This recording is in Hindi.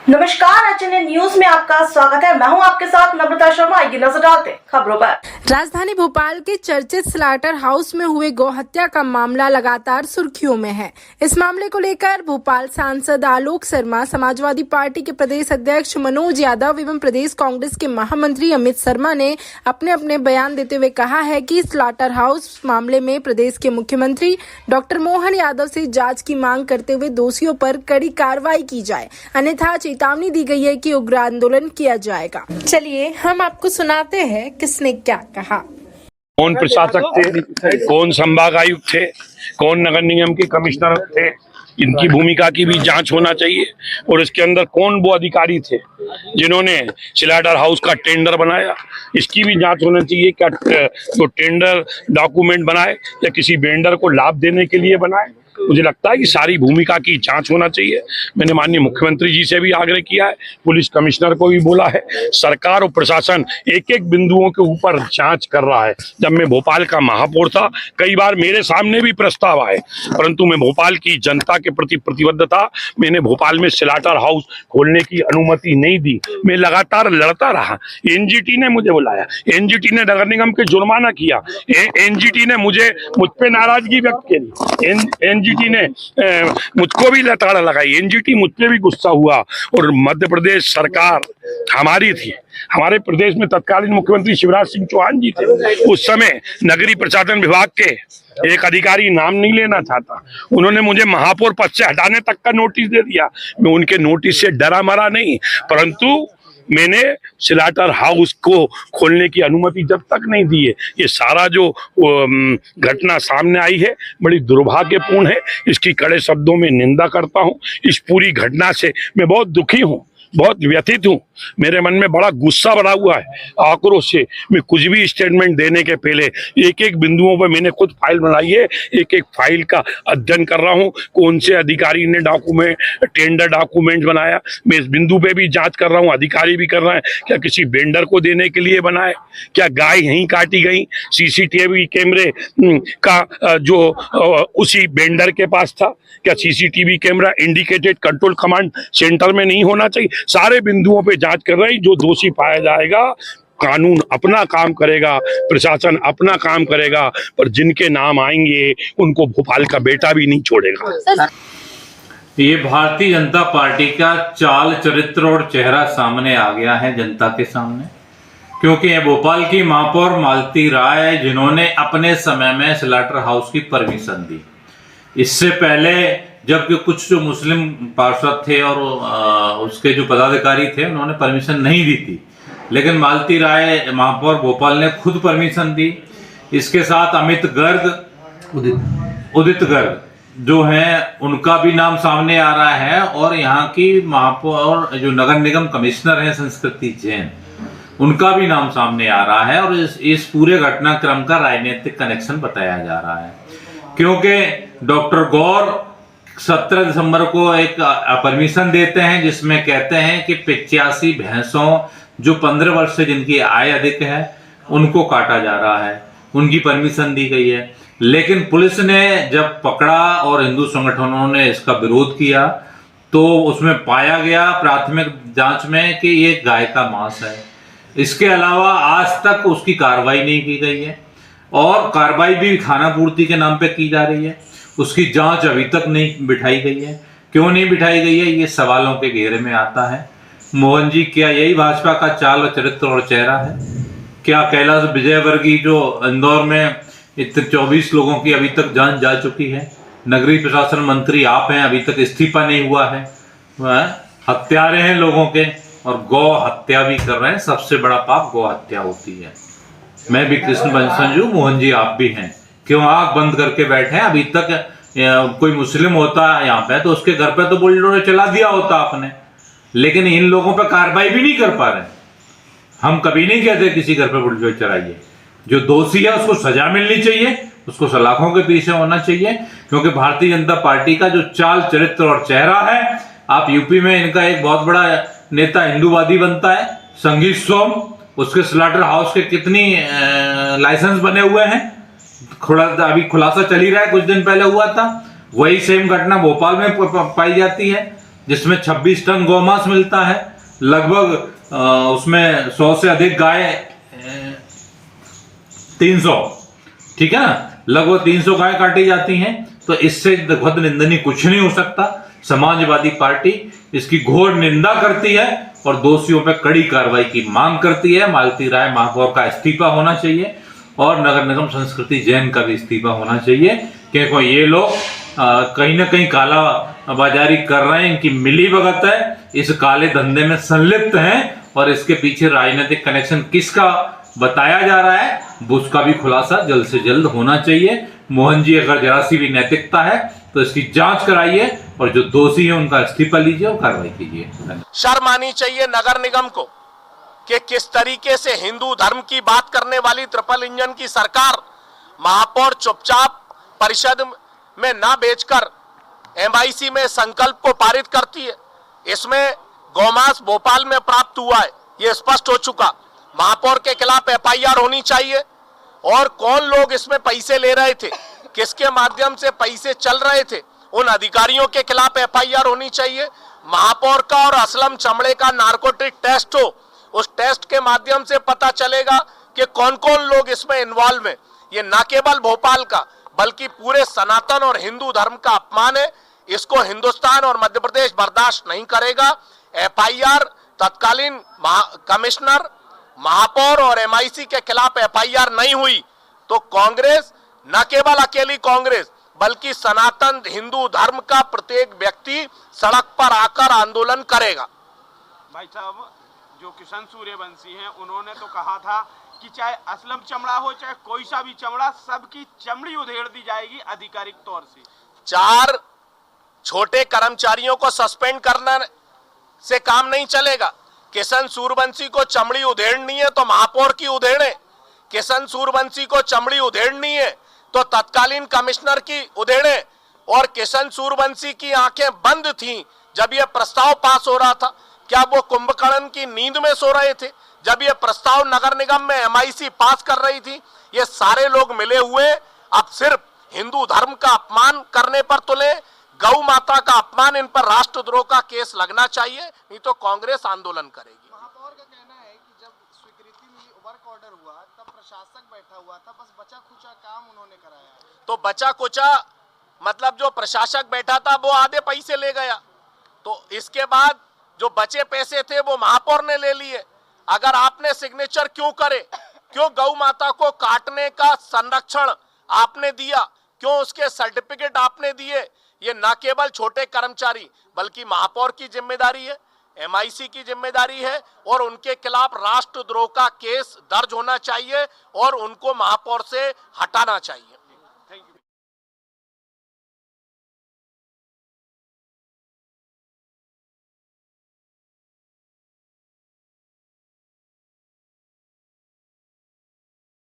नमस्कार, एचएनएन न्यूज में आपका स्वागत है। मैं हूं आपके साथ नम्रता शर्मा। आइए नजर डालते हैं खबरों पर। राजधानी भोपाल के चर्चित स्लाटर हाउस में हुए गौ हत्या का मामला लगातार सुर्खियों में है। इस मामले को लेकर भोपाल सांसद आलोक शर्मा, समाजवादी पार्टी के प्रदेश अध्यक्ष मनोज यादव एवं प्रदेश कांग्रेस के महामंत्री अमित शर्मा ने अपने अपने बयान देते हुए कहा है कि स्लाटर हाउस मामले में प्रदेश के मुख्यमंत्री डॉक्टर मोहन यादव से जांच की मांग करते हुए दोषियों पर कड़ी कार्रवाई की जाए, अन्यथा चेतावनी दी गई है कि उग्र आंदोलन किया जाएगा। चलिए हम आपको सुनाते हैं किसने क्या कहा। कौन प्रशासक थे, कौन संभाग आयुक्त थे, कौन नगर निगम के कमिश्नर थे, इनकी भूमिका की भी जांच होना चाहिए। और इसके अंदर कौन वो अधिकारी थे जिन्होंने स्लाटर हाउस का टेंडर बनाया, इसकी भी जांच होना चाहिए। क्या वो टेंडर डॉक्यूमेंट बनाए या किसी वेंडर को लाभ देने के लिए बनाए? मुझे लगता है कि सारी भूमिका की जांच होना चाहिए। मैंने माननीय मुख्यमंत्री जी से भी आग्रह किया है, पुलिस कमिश्नर को भी बोला है। सरकार और प्रशासन एक एक बिंदुओं के ऊपर जांच कर रहा है। जब मैं भोपाल का महापौर था, कई बार मेरे सामने भी प्रस्ताव आए, परंतु मैं भोपाल की जनता के प्रति प्रतिबद्ध था। मैंने भोपाल में स्लाटर हाउस खोलने की अनुमति नहीं दी। मैं लगातार लड़ता रहा। एनजीटी ने मुझे बुलाया, एनजीटी ने नगर निगम के जुर्माना किया, एनजीटी ने मुझ पे नाराजगी व्यक्त की, एनजीटी ने मुझको भी लताड़ा लगाई, एनजीटी मुझ पे भी गुस्सा हुआ। और मध्य प्रदेश सरकार हमारी थी, हमारे प्रदेश में तत्कालीन मुख्यमंत्री शिवराज सिंह चौहान जी थे। उस समय नगरीय प्रशासन विभाग के एक अधिकारी, नाम नहीं लेना चाहता, उन्होंने मुझे महापौर पद से हटाने तक का नोटिस दे दिया। मैं उनके नोटिस से डरा मरा नहीं, परंतु मैंने स्लाटर हाउस को खोलने की अनुमति जब तक नहीं दी है। ये सारा जो घटना सामने आई है बड़ी दुर्भाग्यपूर्ण है। इसकी कड़े शब्दों में निंदा करता हूँ। इस पूरी घटना से मैं बहुत दुखी हूँ, बहुत व्यथित हूँ। मेरे मन में बड़ा गुस्सा भरा हुआ है, आक्रोश से। मैं कुछ भी स्टेटमेंट देने के पहले एक एक बिंदुओं पर मैंने खुद फाइल बनाई है, एक एक फाइल का अध्ययन कर रहा हूँ। कौन से अधिकारी ने टेंडर डॉक्यूमेंट बनाया, मैं इस बिंदु पे भी जांच कर रहा हूँ। अधिकारी भी कर रहे हैं, क्या किसी वेंडर को देने के लिए बनाए, क्या गाय यहीं काटी गई, सीसीटीवी कैमरे का जो उसी वेंडर के पास था, क्या CCTV camera indicated control command centre में नहीं होना चाहिए? सारे बिंदुओं पे जांच कर रही। जो दोषी पाया जाएगा, कानून अपना काम करेगा, प्रशासन अपना काम करेगा, पर जिनके नाम आएंगे उनको भोपाल का बेटा भी नहीं छोड़ेगा। ये भारतीय जनता पार्टी का चाल, चरित्र और चेहरा सामने आ गया है जनता के सामने, क्योंकि ये भोपाल की महापौर मालती राय, जिन्होंने अपने समय में स्लाटर हाउस की परमिशन दी। इससे पहले जबकि कुछ जो मुस्लिम पार्षद थे और उसके जो पदाधिकारी थे, उन्होंने परमिशन नहीं दी थी, लेकिन मालती राय महापौर भोपाल ने खुद परमिशन दी। इसके साथ अमित गर्ग, उदित गर्ग जो हैं, उनका भी नाम सामने आ रहा है। और यहाँ की महापौर जो नगर निगम कमिश्नर हैं संस्कृति जैन, उनका भी नाम सामने आ रहा है। और इस पूरे घटनाक्रम का राजनीतिक कनेक्शन बताया जा रहा है, क्योंकि डॉक्टर गौर 17 दिसंबर को एक परमिशन देते हैं जिसमें कहते हैं कि 85 भैंसों जो 15 वर्ष से जिनकी आय अधिक है उनको काटा जा रहा है, उनकी परमिशन दी गई है। लेकिन पुलिस ने जब पकड़ा और हिंदू संगठनों ने इसका विरोध किया, तो उसमें पाया गया प्राथमिक जांच में कि ये गाय का मांस है। इसके अलावा आज तक उसकी कार्रवाई नहीं की गई है, और कार्रवाई भी खाना पूर्ति के नाम पे की जा रही है। उसकी जांच अभी तक नहीं बिठाई गई है। क्यों नहीं बिठाई गई है, ये सवालों के घेरे में आता है। मोहन जी, क्या यही भाजपा का चाल और चरित्र और चेहरा है? क्या कैलाश विजयवर्गीय जो इंदौर में इतने 24 लोगों की अभी तक जांच जा चुकी है, नगरीय प्रशासन मंत्री आप हैं, अभी तक इस्तीफा नहीं हुआ है, हत्यारे हैं लोगों के, और गौ हत्या भी कर रहे हैं। सबसे बड़ा पाप गौ हत्या होती है। मैं भी कृष्ण बंसंजू, मोहन जी आप भी हैं। क्यों आंख बंद करके बैठे हैं? अभी तक कोई मुस्लिम होता यहाँ पे तो उसके घर पे तो बुलडोजर चला दिया होता आपने, लेकिन इन लोगों पे कार्रवाई भी नहीं कर पा रहे। हम कभी नहीं कहते किसी घर पे बुलडोजर चलाइए। जो दोषी है उसको सजा मिलनी चाहिए, उसको सलाखों के पीछे होना चाहिए, क्योंकि भारतीय जनता पार्टी का जो चाल, चरित्र और चेहरा है, आप यूपी में इनका एक बहुत बड़ा नेता हिंदूवादी बनता है, संगीत सोम, उसके स्लाटर हाउस के कितनी लाइसेंस बने हुए हैं, अभी खुलासा चल ही रहा है, कुछ दिन पहले हुआ था। वही सेम घटना भोपाल में पाई जाती है। जिसमें 26 टन गौमांस मिलता है, लगभग उसमें 100 से अधिक गाय, 300, ठीक है ना, लगभग 300 गाय काटी जाती हैं। तो इससे बहुत निंदनीय कुछ नहीं हो सकता। समाजवादी पार्टी इसकी घोर निंदा करती है और दोषियों पर कड़ी कार्रवाई की मांग करती है। मालती राय महापौर का इस्तीफा होना चाहिए और नगर निगम संस्कृति जैन का भी इस्तीफा होना चाहिए, क्योंकि ये लोग कहीं ना कहीं काला बाजारी कर रहे हैं, इनकी मिली भगत है, इस काले धंधे में संलिप्त हैं और इसके पीछे राजनीतिक कनेक्शन किसका बताया जा रहा है, उसका भी खुलासा जल्द से जल्द होना चाहिए। मोहन जी, अगर जरा सी भी नैतिकता है तो इसकी जांच कराइए और जो दोषी है उनका इस्तीफा लीजिए और कार्रवाई कीजिए। शर्म आनी चाहिए नगर निगम को कि किस तरीके से हिंदू धर्म की बात करने वाली ट्रिपल इंजन की सरकार महापौर चुपचाप परिषद में ना बेचकर एमआईसी में संकल्प को पारित करती है। इसमें गौमांस भोपाल में प्राप्त हुआ है, ये स्पष्ट हो चुका। महापौर के खिलाफ एफआईआर होनी चाहिए और कौन लोग इसमें पैसे ले रहे थे, किसके माध्यम से पैसे चल रहे थे, उन अधिकारियों के खिलाफ एफआईआर होनी चाहिए। महापौर का और असलम चमड़े का नार्कोटिक टेस्ट हो, उस टेस्ट के माध्यम से पता चलेगा कि कौन कौन लोग इसमें इन्वॉल्व हैं। ये न केवल भोपाल का बल्कि पूरे सनातन और हिंदू धर्म का अपमान है। इसको हिंदुस्तान और मध्य प्रदेश बर्दाश्त नहीं करेगा। एफआईआर तत्कालीन कमिश्नर, महापौर और एमआईसी के खिलाफ एफआईआर नहीं हुई तो कांग्रेस, न केवल अकेली कांग्रेस बल्कि सनातन हिंदू धर्म का प्रत्येक व्यक्ति सड़क पर आकर आंदोलन करेगा। भाई साहब, जो किशन सूर्यवंशी हैं, उन्होंने तो कहा था कि चाहे असलम चमड़ा हो चाहे कोई सा भी चमड़ा, सबकी चमड़ी उधेड़ दी जाएगी आधिकारिक तौर से। 4 छोटे कर्मचारियों को सस्पेंड करने से काम नहीं चलेगा। किशन सूर्यवंशी को चमड़ी उधेड़नी है तो महापौर की उधेड़े, किशन सूर्यवंशी को चमड़ी उधेड़नी है तो तत्कालीन कमिश्नर की उधेड़े। और किशन सूर्यवंशी की आंखें बंद थीं जब यह प्रस्ताव पास हो रहा था। क्या वो कुंभकर्ण की नींद में सो रहे थे जब यह प्रस्ताव नगर निगम में एमआईसी पास कर रही थी? ये सारे लोग मिले हुए अब सिर्फ हिंदू धर्म का अपमान करने पर तुले। गौ माता का अपमान, इन पर राष्ट्रद्रोह का केस लगना चाहिए, नहीं तो कांग्रेस आंदोलन करेगी। महापौर का कहना है कि जब स्वीकृति मिली, वर्क ऑर्डर हुआ, तब प्रशासक बैठा हुआ था, बस बचा खुचा काम उन्होंने कराया। तो बचा कुचा मतलब जो प्रशासक बैठा था वो आधे पैसे ले गया, तो इसके बाद जो बचे पैसे थे वो महापौर ने ले लिए। अगर आपने सिग्नेचर क्यों करे, क्यों गौ माता को काटने का संरक्षण आपने दिया, क्यों उसके सर्टिफिकेट आपने दिए? ये न केवल छोटे कर्मचारी बल्कि महापौर की जिम्मेदारी है, एमआईसी की जिम्मेदारी है और उनके खिलाफ राष्ट्रद्रोह का केस दर्ज होना चाहिए और उनको महापौर से हटाना चाहिए।